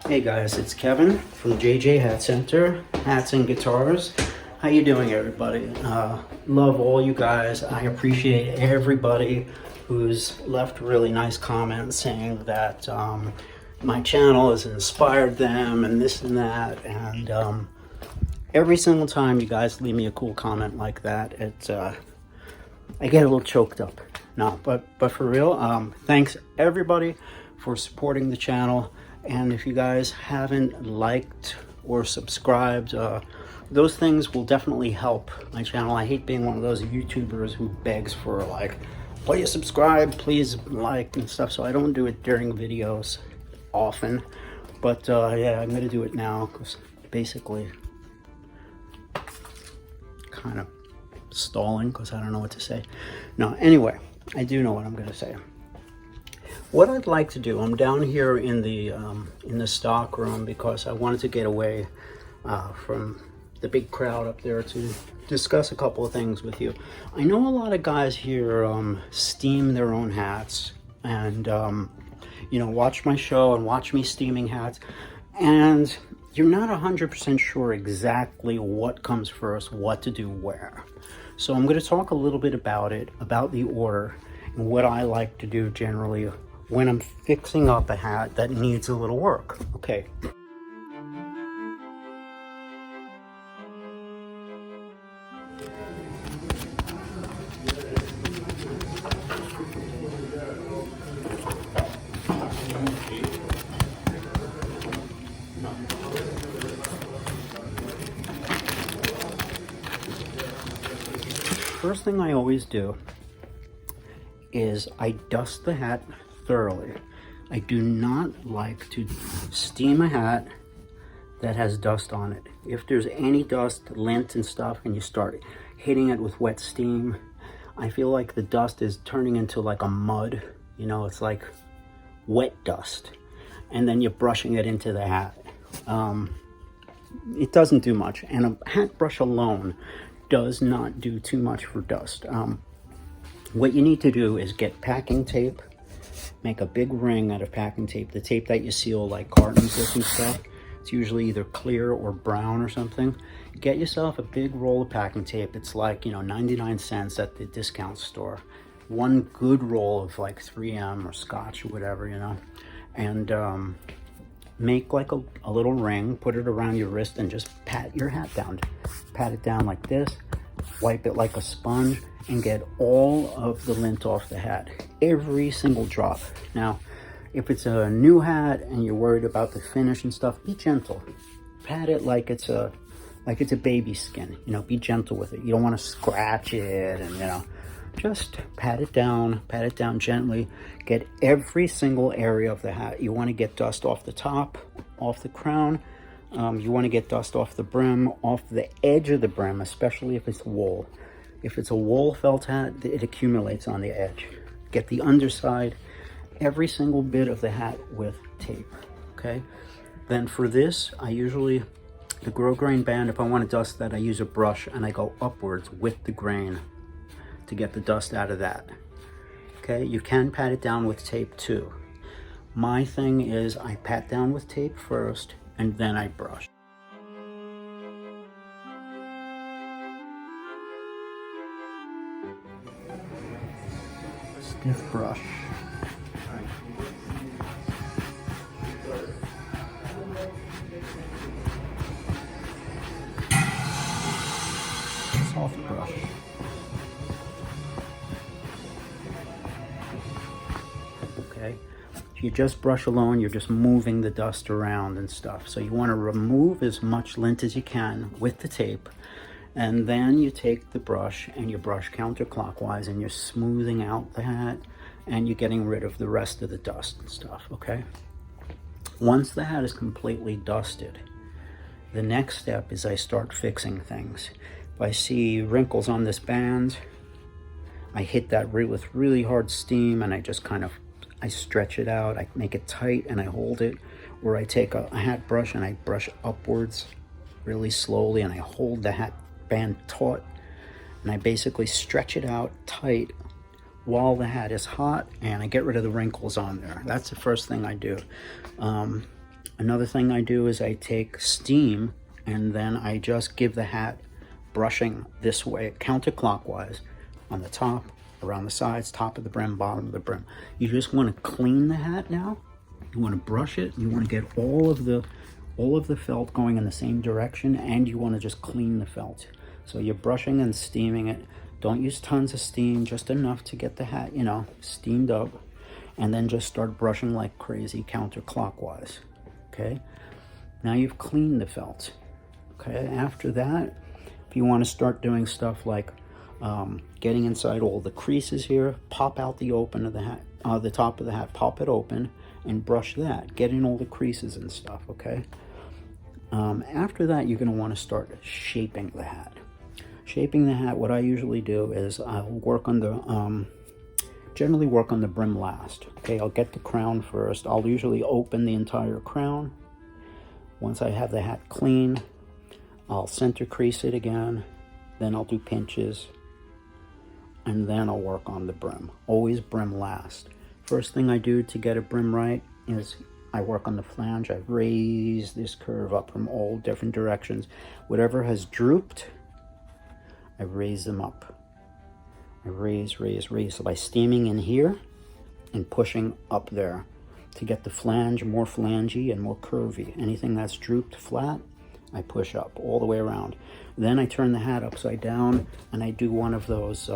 Hey guys, it's Kevin from JJ Hat Center, Hats and Guitars. How you doing, everybody? Love all you guys. I appreciate everybody who's left really nice comments saying that my channel has inspired them and this and that. And every single time you guys leave me a cool comment like that, I get a little choked up. No, but for real, thanks everybody for supporting the channel. And if you guys haven't liked or subscribed, those things will definitely help my channel. I hate being one of those YouTubers who begs for like, please subscribe, please like and stuff. So I don't do it during videos often. But yeah, I'm gonna do it now because basically kind of stalling because I don't know what to say. No, anyway, I do know what I'm gonna say. What I'd like to do, I'm down here in the stock room because I wanted to get away from the big crowd up there to discuss a couple of things with you. I know a lot of guys here steam their own hats and you know, watch my show and watch me steaming hats, and you're not 100% sure exactly what comes first, what to do where. So I'm going to talk a little bit about it, about the order, and what I like to do generally when I'm fixing up a hat that needs a little work. Okay. First thing I always do is I dust the hat thoroughly. I do not like to steam a hat that has dust on it. If there's any dust, lint and stuff, and you start hitting it with wet steam, I feel like the dust is turning into like a mud. You know, it's like wet dust. And then you're brushing it into the hat. It doesn't do much. And a hat brush alone does not do too much for dust. What you need to do is get packing tape, make a big ring out of packing tape, the tape that you seal like cartons with and stuff. It's usually either clear or brown or something. Get yourself a big roll of packing tape. It's like, you know, 99 cents at the discount store. One good roll of like 3M or Scotch or whatever, you know. And make like a little ring, put it around your wrist and just pat your hat down. Pat it down like this, wipe it like a sponge, and get all of the lint off the hat, every single drop. Now, if it's a new hat and you're worried about the finish and stuff, be gentle. Pat it like it's a baby skin. You know, be gentle with it. You don't want to scratch it, and you know, just pat it down gently. Get every single area of the hat. You want to get dust off the top, off the crown. You want to get dust off the brim, off the edge of the brim, especially if it's wool. If it's a wool felt hat, it accumulates on the edge. Get the underside, every single bit of the hat with tape, okay? Then for this, I usually, the grosgrain band, if I want to dust that, I use a brush and I go upwards with the grain to get the dust out of that, okay? You can pat it down with tape too. My thing is I pat down with tape first and then I brush. Stiff brush. Soft brush. Okay. If you just brush alone, you're just moving the dust around and stuff. So you want to remove as much lint as you can with the tape. And then you take the brush and you brush counterclockwise and you're smoothing out the hat and you're getting rid of the rest of the dust and stuff, okay? Once the hat is completely dusted, the next step is I start fixing things. If I see wrinkles on this band, I hit that with really hard steam and I just kind of, I stretch it out, I make it tight and I hold it, or I take a hat brush and I brush upwards really slowly and I hold the hat band taut and I basically stretch it out tight while the hat is hot and I get rid of the wrinkles on there. That's the first thing I do. Another thing I do is I take steam and then I just give the hat brushing this way, counterclockwise, on the top, around the sides, top of the brim, bottom of the brim. You just want to clean the hat now. You want to brush it. You want to get all of the felt going in the same direction, and you want to just clean the felt. So you're brushing and steaming it. Don't use tons of steam, just enough to get the hat, you know, steamed up, and then just start brushing like crazy counterclockwise. Okay, now you've cleaned the felt. Okay, after that, if you want to start doing stuff like getting inside all the creases here, pop out the open of the hat, the top of the hat, pop it open and brush that. Get in all the creases and stuff, okay? After that, you're going to want to start shaping the hat. Shaping the hat, what I usually do is I'll work on the, generally work on the brim last. Okay, I'll get the crown first. I'll usually open the entire crown. Once I have the hat clean, I'll center crease it again, then I'll do pinches, and then I'll work on the brim. Always brim last. First thing I do to get a brim right is I work on the flange. I raise this curve up from all different directions. Whatever has drooped, I raise them up. I raise, raise, raise. So by steaming in here and pushing up there to get the flange more flangey and more curvy. Anything that's drooped flat, I push up all the way around. Then I turn the hat upside down and I do one of those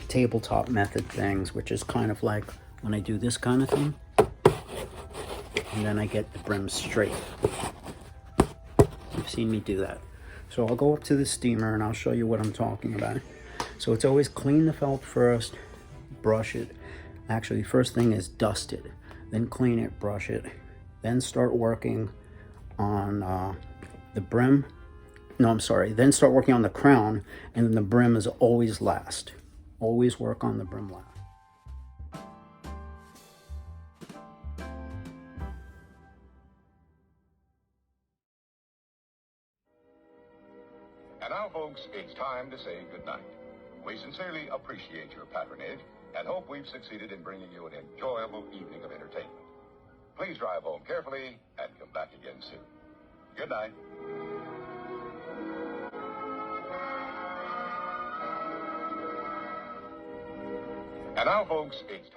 tabletop method things, which is kind of like when I do this kind of thing. And then I get the brim straight. You've seen me do that. So I'll go up to the steamer and I'll show you what I'm talking about. So it's always clean the felt first, brush it. Actually, first thing is dust it, then clean it, brush it, then start working on the brim. No, I'm sorry. Then start working on the crown, and then the brim is always last. Always work on the brim last. And now, folks, it's time to say goodnight. We sincerely appreciate your patronage and hope we've succeeded in bringing you an enjoyable evening of entertainment. Please drive home carefully and come back again soon. Good night. And now, folks, it's time.